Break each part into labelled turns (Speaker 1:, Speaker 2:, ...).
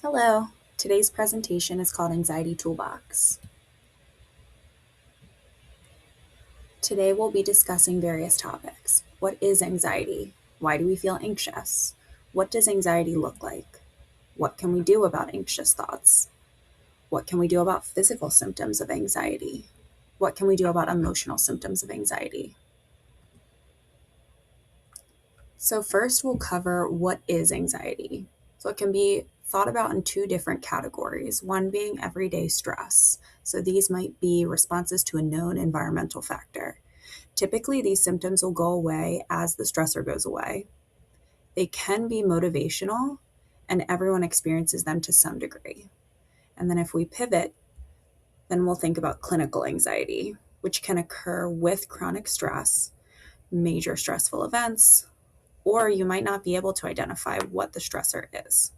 Speaker 1: Hello, today's presentation is called Anxiety Toolbox. Today we'll be discussing various topics. What is anxiety? Why do we feel anxious? What does anxiety look like? What can we do about anxious thoughts? What can we do about physical symptoms of anxiety? What can we do about emotional symptoms of anxiety? So first we'll cover what is anxiety. So it can be thought about in two different categories, one being everyday stress. So these might be responses to a known environmental factor. Typically, these symptoms will go away as the stressor goes away. They can be motivational, and everyone experiences them to some degree. And then if we pivot, then we'll think about clinical anxiety, which can occur with chronic stress, major stressful events, or you might not be able to identify what the stressor is.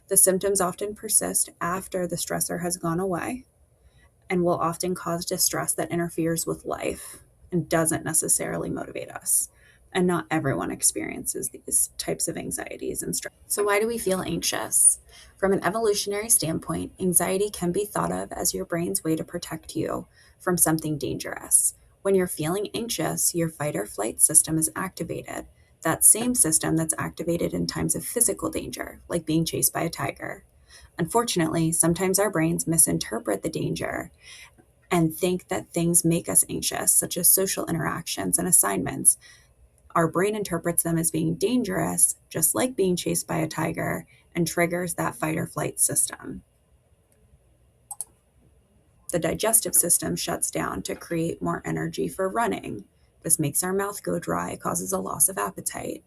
Speaker 1: The symptoms often persist after the stressor has gone away and will often cause distress that interferes with life and doesn't necessarily motivate us. And not everyone experiences these types of anxieties and stress. So why do we feel anxious? From an evolutionary standpoint, anxiety can be thought of as your brain's way to protect you from something dangerous. When you're feeling anxious, your fight or flight system is activated. That same system that's activated in times of physical danger, like being chased by a tiger. Unfortunately, sometimes our brains misinterpret the danger and think that things make us anxious, such as social interactions and assignments. Our brain interprets them as being dangerous, just like being chased by a tiger, and triggers that fight or flight system. The digestive system shuts down to create more energy for running. This makes our mouth go dry, causes a loss of appetite.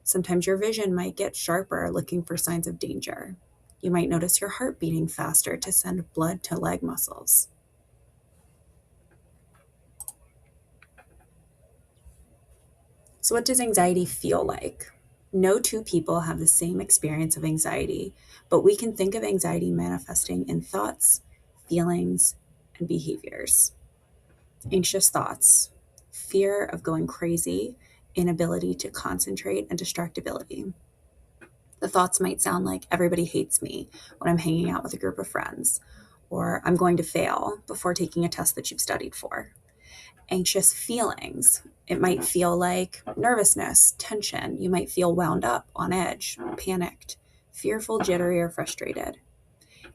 Speaker 1: Sometimes your vision might get sharper, looking for signs of danger. You might notice your heart beating faster to send blood to leg muscles. So, what does anxiety feel like? No two people have the same experience of anxiety, but we can think of anxiety manifesting in thoughts, feelings, and behaviors. Anxious thoughts, fear of going crazy, inability to concentrate, and distractibility. The thoughts might sound like everybody hates me when I'm hanging out with a group of friends, or I'm going to fail before taking a test that you've studied for. Anxious feelings. It might feel like nervousness, tension. You might feel wound up, on edge, panicked, fearful, jittery, or frustrated.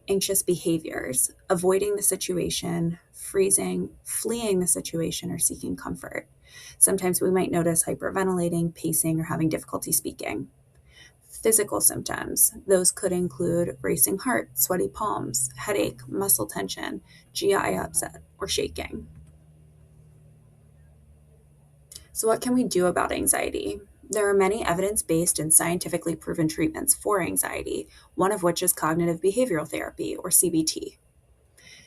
Speaker 1: Anxious behaviors, avoiding the situation, freezing, fleeing the situation, or seeking comfort. Sometimes we might notice hyperventilating, pacing, or having difficulty speaking. Physical symptoms. Those could include racing heart, sweaty palms, headache, muscle tension, GI upset, or shaking. So, what can we do about anxiety? There are many evidence-based and scientifically proven treatments for anxiety, one of which is cognitive behavioral therapy, or CBT.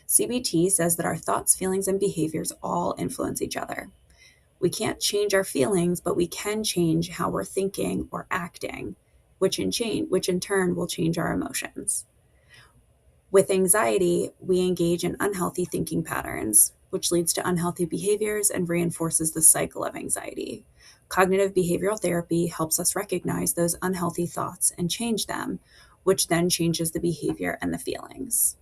Speaker 1: CBT says that our thoughts, feelings, and behaviors all influence each other. We can't change our feelings, but we can change how we're thinking or acting, which in turn will change our emotions. With anxiety, we engage in unhealthy thinking patterns, which leads to unhealthy behaviors and reinforces the cycle of anxiety. Cognitive behavioral therapy helps us recognize those unhealthy thoughts and change them, which then changes the behavior and the feelings.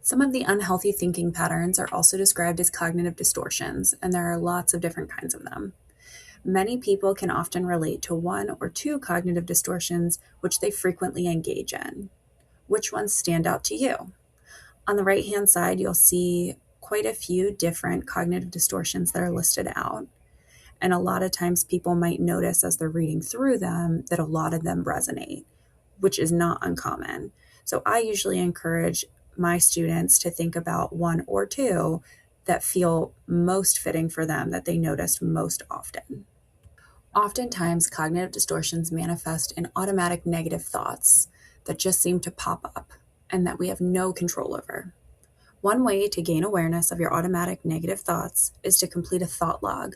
Speaker 1: Some of the unhealthy thinking patterns are also described as cognitive distortions, and there are lots of different kinds of them. Many people can often relate to one or two cognitive distortions which they frequently engage in. Which ones stand out to you? On the right-hand side, you'll see quite a few different cognitive distortions that are listed out. And a lot of times people might notice as they're reading through them that a lot of them resonate, which is not uncommon. So I usually encourage my students to think about one or two that feel most fitting for them, that they notice most often. Oftentimes, cognitive distortions manifest in automatic negative thoughts that just seem to pop up and that we have no control over. One way to gain awareness of your automatic negative thoughts is to complete a thought log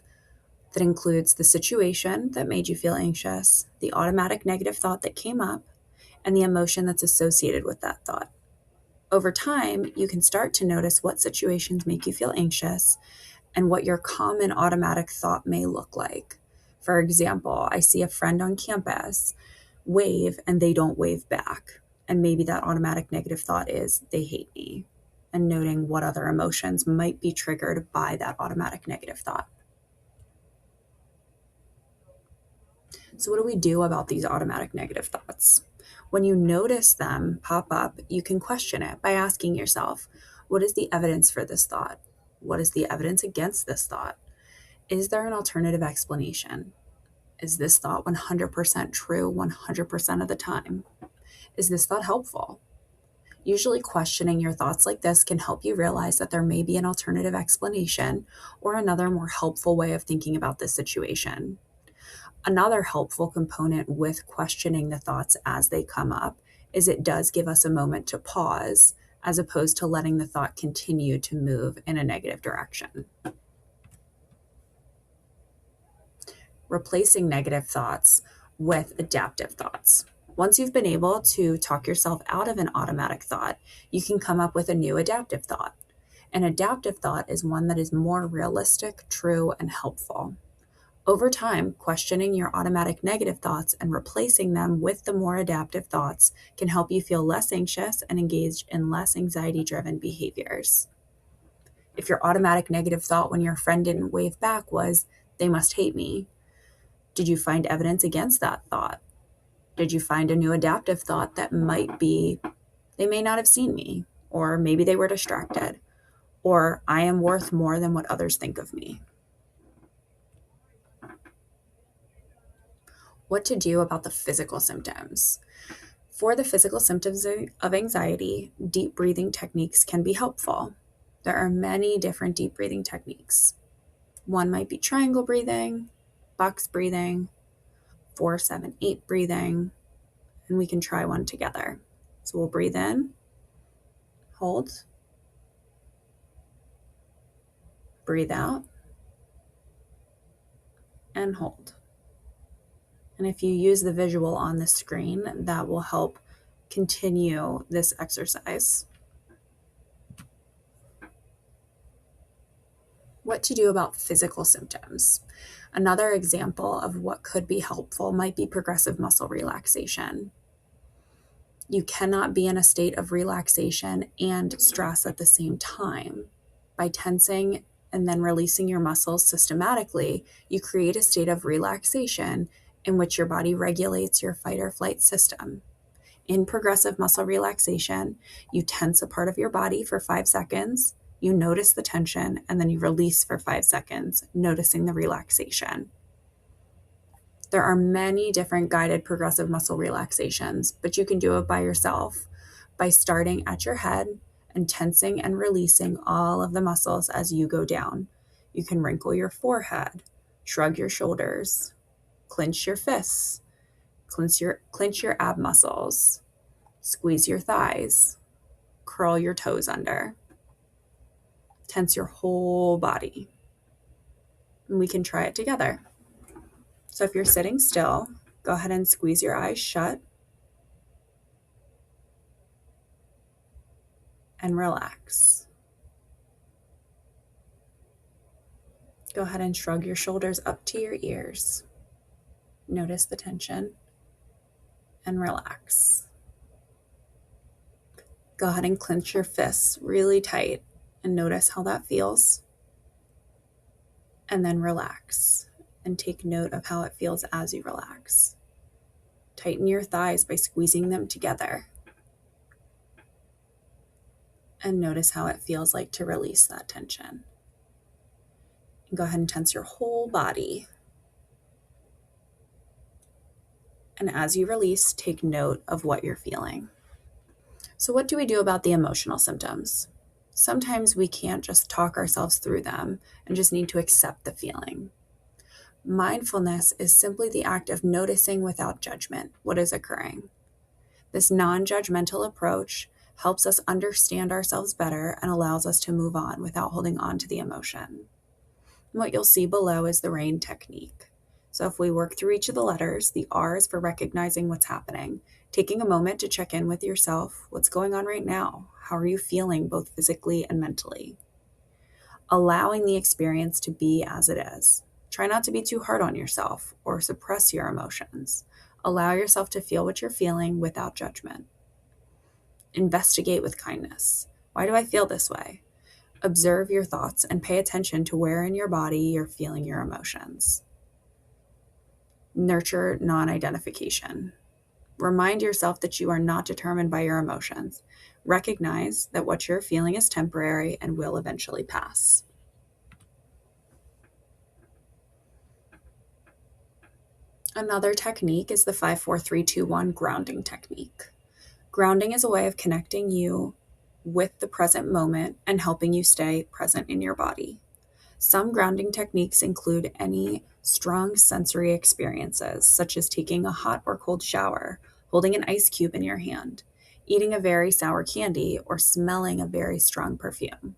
Speaker 1: that includes the situation that made you feel anxious, the automatic negative thought that came up, and the emotion that's associated with that thought. Over time, you can start to notice what situations make you feel anxious and what your common automatic thought may look like. For example, I see a friend on campus wave and they don't wave back. And maybe that automatic negative thought is they hate me, and noting what other emotions might be triggered by that automatic negative thought. So, what do we do about these automatic negative thoughts? When you notice them pop up, you can question it by asking yourself, what is the evidence for this thought? What is the evidence against this thought? Is there an alternative explanation? Is this thought 100% true 100% of the time? Is this thought helpful? Usually, questioning your thoughts like this can help you realize that there may be an alternative explanation or another more helpful way of thinking about this situation. Another helpful component with questioning the thoughts as they come up is it does give us a moment to pause as opposed to letting the thought continue to move in a negative direction. Replacing negative thoughts with adaptive thoughts. Once you've been able to talk yourself out of an automatic thought, you can come up with a new adaptive thought. An adaptive thought is one that is more realistic, true, and helpful. Over time, questioning your automatic negative thoughts and replacing them with the more adaptive thoughts can help you feel less anxious and engaged in less anxiety-driven behaviors. If your automatic negative thought when your friend didn't wave back was, they must hate me, did you find evidence against that thought? Did you find a new adaptive thought that might be, they may not have seen me, or maybe they were distracted, or I am worth more than what others think of me? What to do about the physical symptoms? For the physical symptoms of anxiety, deep breathing techniques can be helpful. There are many different deep breathing techniques. One might be triangle breathing, box breathing, 4-7-8 breathing, and we can try one together. So we'll breathe in, hold, breathe out, and hold. And if you use the visual on the screen, that will help continue this exercise. What to do about physical symptoms. Another example of what could be helpful might be progressive muscle relaxation. You cannot be in a state of relaxation and stress at the same time. By tensing and then releasing your muscles systematically, you create a state of relaxation in which your body regulates your fight or flight system. In progressive muscle relaxation, you tense a part of your body for 5 seconds, you notice the tension, and then you release for 5 seconds, noticing the relaxation. There are many different guided progressive muscle relaxations, but you can do it by yourself by starting at your head and tensing and releasing all of the muscles as you go down. You can wrinkle your forehead, shrug your shoulders, clench your fists, clench your ab muscles, squeeze your thighs, curl your toes under, tense your whole body. And we can try it together. So if you're sitting still, go ahead and squeeze your eyes shut and relax. Go ahead and shrug your shoulders up to your ears. Notice the tension and relax. Go ahead and clench your fists really tight and notice how that feels. And then relax and take note of how it feels as you relax. Tighten your thighs by squeezing them together. And notice how it feels like to release that tension. And go ahead and tense your whole body. And as you release, take note of what you're feeling. So what do we do about the emotional symptoms? Sometimes we can't just talk ourselves through them and just need to accept the feeling. Mindfulness is simply the act of noticing without judgment what is occurring. This non-judgmental approach helps us understand ourselves better and allows us to move on without holding on to the emotion. And what you'll see below is the RAIN technique. So if we work through each of the letters, the R is for recognizing what's happening, taking a moment to check in with yourself. What's going on right now? How are you feeling both physically and mentally? Allowing the experience to be as it is. Try not to be too hard on yourself or suppress your emotions. Allow yourself to feel what you're feeling without judgment. Investigate with kindness. Why do I feel this way? Observe your thoughts and pay attention to where in your body you're feeling your emotions. Nurture non-identification. Remind yourself that you are not determined by your emotions. Recognize that what you're feeling is temporary and will eventually pass. Another technique is the 5-4-3-2-1 grounding technique. Grounding is a way of connecting you with the present moment and helping you stay present in your body. Some grounding techniques include any strong sensory experiences, such as taking a hot or cold shower, holding an ice cube in your hand, eating a very sour candy, or smelling a very strong perfume.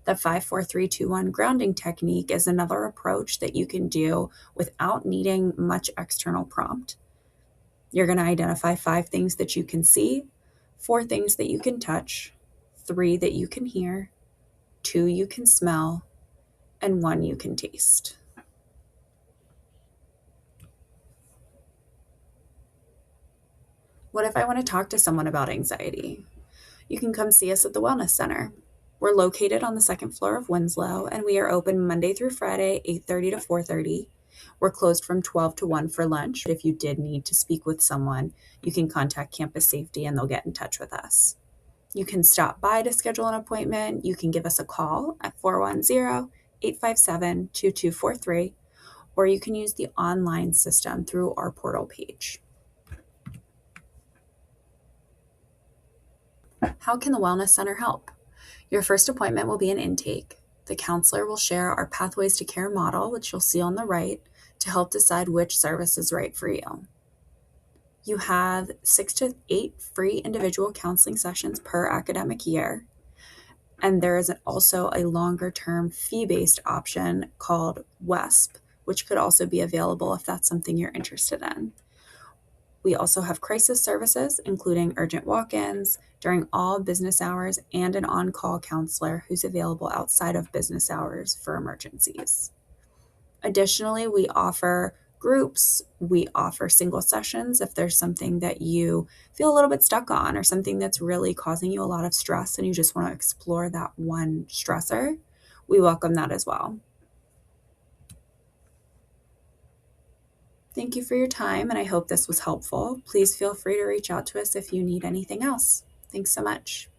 Speaker 1: The 5-4-3-2-1 grounding technique is another approach that you can do without needing much external prompt. You're going to identify 5 things that you can see, 4 things that you can touch, 3 that you can hear, 2 you can smell, and 1 you can taste. What if I want to talk to someone about anxiety? You can come see us at the Wellness Center. We're located on the 2nd floor of Winslow, and we are open Monday through Friday, 8:30 to 4:30. We're closed from 12 to 1 for lunch. If you did need to speak with someone, you can contact Campus Safety and they'll get in touch with us. You can stop by to schedule an appointment. You can give us a call at 410-857-2243, or you can use the online system through our portal page. How can the Wellness Center help? Your first appointment will be an intake. The counselor will share our Pathways to Care model, which you'll see on the right, to help decide which service is right for you. You have 6 to 8 free individual counseling sessions per academic year. And there is also a longer-term fee-based option called WESP, which could also be available if that's something you're interested in. We also have crisis services, including urgent walk-ins during all business hours and an on-call counselor who's available outside of business hours for emergencies. Additionally, we offer groups. We offer single sessions if there's something that you feel a little bit stuck on or something that's really causing you a lot of stress and you just want to explore that one stressor. We welcome that as well. Thank you for your time, and I hope this was helpful. Please feel free to reach out to us if you need anything else. Thanks so much.